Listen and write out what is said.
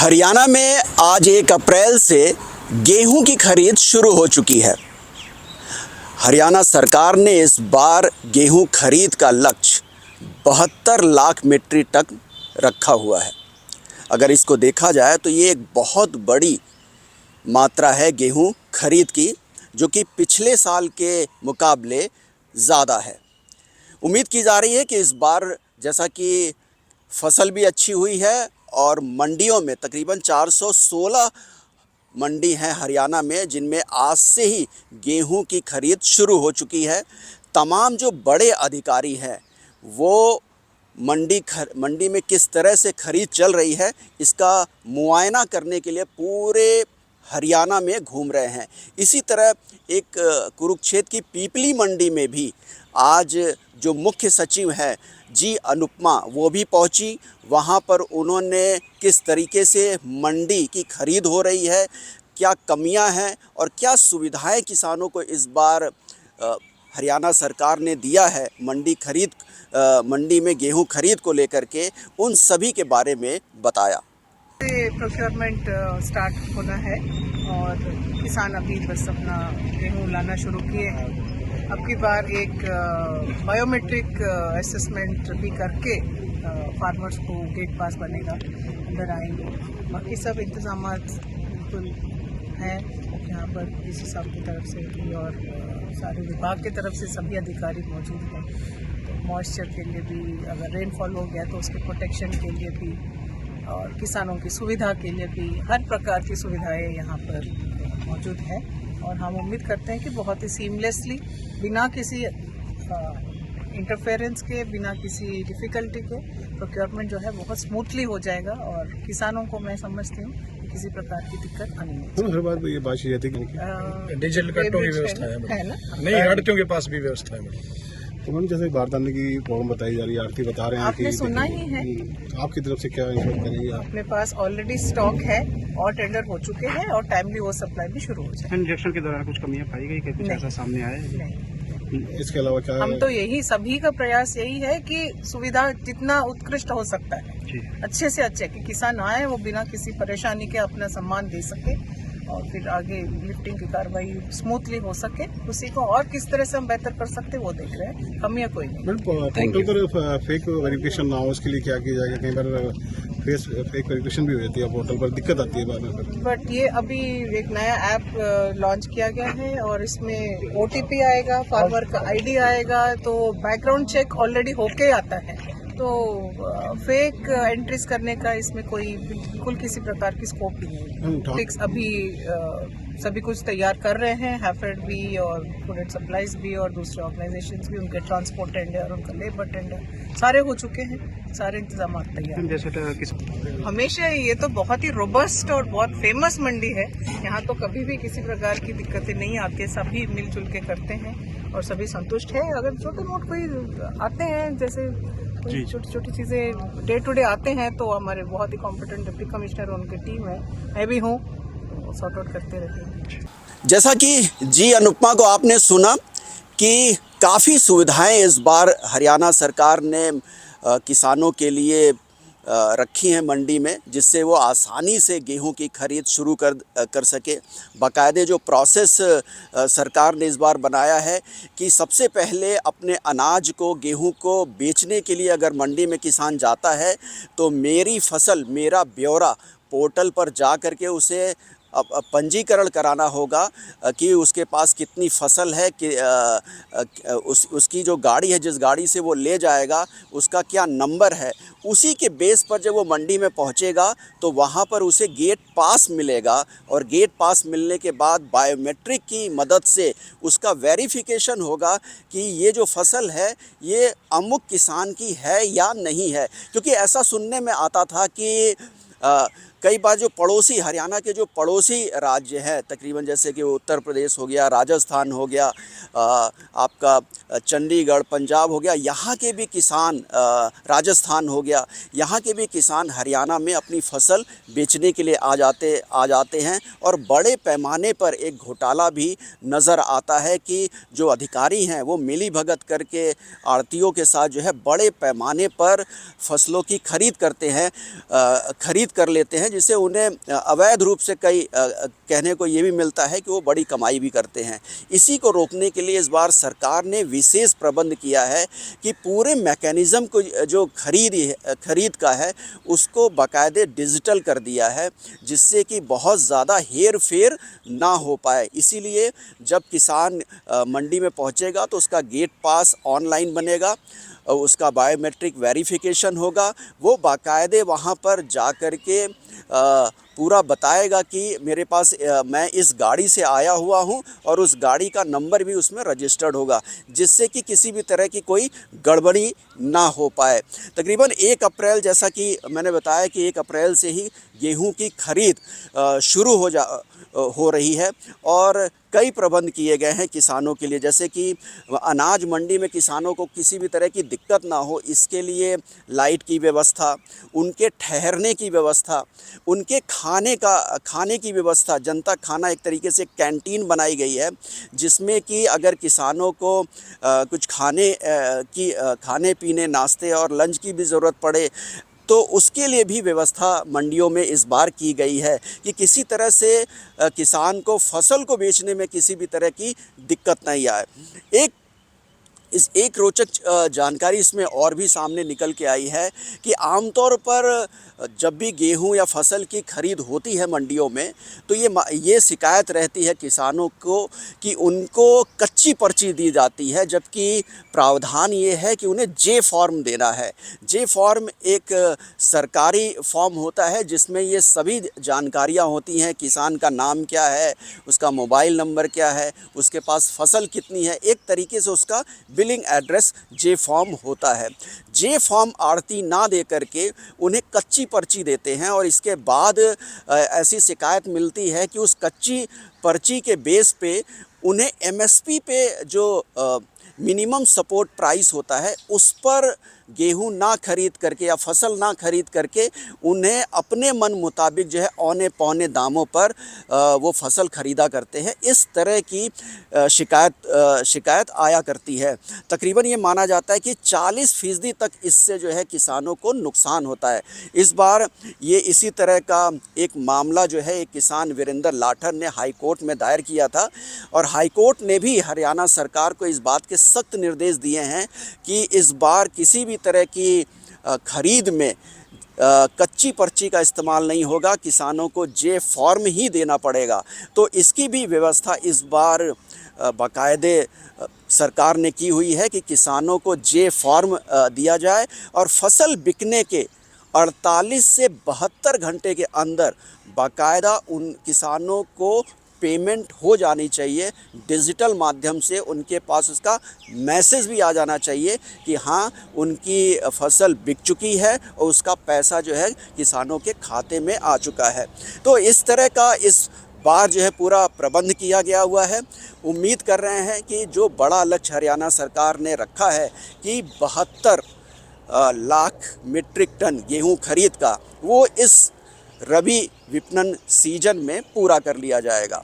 हरियाणा में आज 1 अप्रैल से गेहूं की खरीद शुरू हो चुकी है। हरियाणा सरकार ने इस बार गेहूं खरीद का लक्ष्य 72 लाख मीट्रिक टन रखा हुआ है। अगर इसको देखा जाए तो ये एक बहुत बड़ी मात्रा है गेहूं खरीद की, जो कि पिछले साल के मुकाबले ज़्यादा है। उम्मीद की जा रही है कि इस बार जैसा कि फसल भी अच्छी हुई है और मंडियों में तकरीबन 416 मंडी हैं हरियाणा में, जिनमें आज से ही गेहूं की खरीद शुरू हो चुकी है। तमाम जो बड़े अधिकारी हैं वो मंडी में किस तरह से खरीद चल रही है इसका मुआयना करने के लिए पूरे हरियाणा में घूम रहे हैं। इसी तरह एक कुरुक्षेत्र की पीपली मंडी में भी आज जो मुख्य सचिव है जी अनुपमा, वो भी पहुंची। वहां पर उन्होंने किस तरीके से मंडी की खरीद हो रही है, क्या कमियां हैं और क्या सुविधाएं किसानों को इस बार हरियाणा सरकार ने दिया है मंडी में गेहूं खरीद को लेकर के, उन सभी के बारे में बताया। प्रोक्योरमेंट स्टार्ट होना है और किसान अभी बस अपना गेहूं लाना शुरू किए हैं। अब की बार एक बायोमेट्रिक असेसमेंट भी करके फार्मर्स को गेट पास बनेगा, अंदर आएंगे। बाकी सब इंतजाम बिल्कुल हैं यहाँ पर डीसी साहब की तरफ से भी और सारे विभाग की तरफ से सभी अधिकारी मौजूद हैं। तो मॉइस्चर के लिए भी, अगर रेनफॉल हो गया तो उसके प्रोटेक्शन के लिए भी और किसानों की सुविधा के लिए भी हर प्रकार की सुविधाएं यहाँ पर मौजूद है। और हम उम्मीद करते हैं कि बहुत ही सीमलेसली, बिना किसी इंटरफेरेंस के, बिना किसी डिफ़िकल्टी के प्रोक्योरमेंट जो है बहुत स्मूथली हो जाएगा और किसानों को मैं समझती हूँ कि किसी प्रकार की दिक्कत आनी नहीं। हर बार ये बात ये थी कि डीजल कट्टों की व्यवस्था है ना, नहीं, आड़तियों के पास भी व्यवस्था है। तो मैम जैसे बारदाने की प्रॉब्लम बताई जा रही है, आरती बता रहे हैं आपने कि सुना ही है। आपकी तरफ से क्या इंश्योर करेंगे आप? अपने पास ऑलरेडी स्टॉक है और टेंडर हो चुके हैं और टाइमली वो सप्लाई भी शुरू हो जाए। इंजेक्शन के दौरान कुछ कमियां पाई गई कि कुछ ऐसा सामने आया है? नहीं, इसके अलावा क्या हम तो यही, सभी का प्रयास यही है कि सुविधा जितना उत्कृष्ट हो सकता है, अच्छे से अच्छे, कि किसान आए वो बिना किसी परेशानी के अपना सम्मान दे सके और फिर आगे लिफ्टिंग की कार्रवाई स्मूथली हो सके। उसी को और किस तरह से हम बेहतर कर सकते हैं वो देख रहे हैं, कमियां कोई नहीं। पोर्टल पर फेक वेरिफिकेशन ना हो उसके लिए क्या किया जाएगा? कई बार फेक वेरिफिकेशन भी हो जाती है पोर्टल पर, दिक्कत आती है बाद में। बट ये अभी एक नया ऐप लॉन्च किया गया है और इसमें OTP आएगा, फार्मर का ID आएगा, तो बैकग्राउंड चेक ऑलरेडी होके आता है। तो फेक एंट्रीज करने का इसमें कोई बिल्कुल किसी प्रकार की स्कोप ही नहीं है। फिक्स अभी सभी कुछ तैयार कर रहे हैं, हैफेड भी और फूड एंड सप्लाईज भी और दूसरे ऑर्गेनाइजेशंस भी, उनके ट्रांसपोर्ट टेंडर, उनका लेबर टेंडर सारे हो चुके हैं, सारे इंतजाम तैयार। हमेशा ये तो बहुत ही रोबस्ट और बहुत फेमस मंडी है, यहाँ तो कभी भी किसी प्रकार की दिक्कतें नहीं आती, सभी मिलजुल के करते हैं और सभी संतुष्ट है। अगर छोटे मोटे कोई आते हैं, जैसे छोटी छोटी चीज़ें डे टू डे आते हैं, तो हमारे बहुत ही कॉम्पिटेंट डिप्टी कमिश्नर और उनकी टीम है, मैं भी हूँ, तो सॉर्ट आउट करते रहते हैं। जैसा कि जी अनुपमा को आपने सुना कि काफ़ी सुविधाएं इस बार हरियाणा सरकार ने किसानों के लिए रखी हैं मंडी में, जिससे वो आसानी से गेहूं की खरीद शुरू कर सके। बाकायदे जो प्रोसेस सरकार ने इस बार बनाया है कि सबसे पहले अपने अनाज को, गेहूं को बेचने के लिए अगर मंडी में किसान जाता है तो मेरी फसल मेरा ब्यौरा पोर्टल पर जा कर के उसे पंजीकरण कराना होगा कि उसके पास कितनी फसल है, कि उसकी जो गाड़ी है, जिस गाड़ी से वो ले जाएगा, उसका क्या नंबर है। उसी के बेस पर जब वो मंडी में पहुंचेगा तो वहां पर उसे गेट पास मिलेगा और गेट पास मिलने के बाद बायोमेट्रिक की मदद से उसका वेरिफिकेशन होगा कि ये जो फसल है ये अमुक किसान की है या नहीं है। क्योंकि ऐसा सुनने में आता था कि कई बार जो पड़ोसी, हरियाणा के जो पड़ोसी राज्य हैं तकरीबन, जैसे कि उत्तर प्रदेश हो गया, राजस्थान हो गया, आपका चंडीगढ़, पंजाब हो गया, यहाँ के भी किसान, राजस्थान हो गया, यहाँ के भी किसान हरियाणा में अपनी फसल बेचने के लिए आ जाते हैं और बड़े पैमाने पर एक घोटाला भी नज़र आता है कि जो अधिकारी हैं वो मिली भगत करके आड़तियों के साथ जो है बड़े पैमाने पर फसलों की खरीद कर लेते हैं, जिससे उन्हें अवैध रूप से कई कहने को ये भी मिलता है कि वो बड़ी कमाई भी करते हैं। इसी को रोकने के लिए इस बार सरकार ने विशेष प्रबंध किया है कि पूरे मैकेनिज़्म को जो खरीद का है उसको बाकायदे डिजिटल कर दिया है, जिससे कि बहुत ज़्यादा हेर फेर ना हो पाए। इसीलिए जब किसान मंडी में पहुंचेगा तो उसका गेट पास ऑनलाइन बनेगा, उसका बायोमेट्रिक वेरिफिकेशन होगा, वो बाकायदे वहाँ पर जा कर के पूरा बताएगा कि मेरे पास मैं इस गाड़ी से आया हुआ हूँ और उस गाड़ी का नंबर भी उसमें रजिस्टर्ड होगा, जिससे कि किसी भी तरह की कोई गड़बड़ी ना हो पाए। तकरीबन 1 अप्रैल, जैसा कि मैंने बताया कि 1 अप्रैल से ही गेहूं की खरीद शुरू हो रही है और कई प्रबंध किए गए हैं किसानों के लिए, जैसे कि अनाज मंडी में किसानों को किसी भी तरह की दिक्कत ना हो इसके लिए लाइट की व्यवस्था, उनके ठहरने की व्यवस्था, उनके खाने की व्यवस्था, जनता खाना एक तरीके से कैंटीन बनाई गई है, जिसमें कि अगर किसानों को कुछ खाने पीने, नाश्ते और लंच की भी ज़रूरत पड़े तो उसके लिए भी व्यवस्था मंडियों में इस बार की गई है कि किसी तरह से किसान को फसल को बेचने में किसी भी तरह की दिक्कत नहीं आए। एक रोचक जानकारी इसमें और भी सामने निकल के आई है कि आमतौर पर जब भी गेहूं या फसल की खरीद होती है मंडियों में तो ये शिकायत रहती है किसानों को कि उनको कच्ची पर्ची दी जाती है, जबकि प्रावधान ये है कि उन्हें जे फॉर्म देना है। जे फॉर्म एक सरकारी फॉर्म होता है जिसमें ये सभी जानकारियां होती हैं, किसान का नाम क्या है, उसका मोबाइल नंबर क्या है, उसके पास फसल कितनी है, एक तरीके से उसका बिलिंग एड्रेस जे फॉर्म होता है। जे फॉर्म आड़ती ना दे करके उन्हें कच्ची पर्ची देते हैं और इसके बाद ऐसी शिकायत मिलती है कि उस कच्ची पर्ची के बेस पे उन्हें एमएसपी पे जो मिनिमम सपोर्ट प्राइस होता है उस पर गेहूं ना खरीद करके या फसल ना खरीद करके उन्हें अपने मन मुताबिक जो है औने पौने दामों पर वो फसल खरीदा करते हैं। इस तरह की शिकायत आया करती है। तकरीबन ये माना जाता है कि 40% तक इससे जो है किसानों को नुकसान होता है। इस बार ये इसी तरह का एक मामला जो है एक किसान वीरेंद्र लाठर ने हाई कोर्ट में दायर किया था और हाई कोर्ट ने भी हरियाणा सरकार को इस बात के सख्त निर्देश दिए हैं कि इस बार किसी भी तरह की खरीद में कच्ची पर्ची का इस्तेमाल नहीं होगा, किसानों को जे फॉर्म ही देना पड़ेगा। तो इसकी भी व्यवस्था इस बार बाकायदे सरकार ने की हुई है कि किसानों को जे फॉर्म दिया जाए और फसल बिकने के 48 से 72 घंटे के अंदर बाकायदा उन किसानों को पेमेंट हो जानी चाहिए। डिजिटल माध्यम से उनके पास उसका मैसेज भी आ जाना चाहिए कि हाँ उनकी फसल बिक चुकी है और उसका पैसा जो है किसानों के खाते में आ चुका है। तो इस तरह का इस बार जो है पूरा प्रबंध किया गया हुआ है। उम्मीद कर रहे हैं कि जो बड़ा लक्ष्य हरियाणा सरकार ने रखा है कि 72 लाख मीट्रिक टन गेहूं खरीद का, वो इस रबी विपणन सीजन में पूरा कर लिया जाएगा।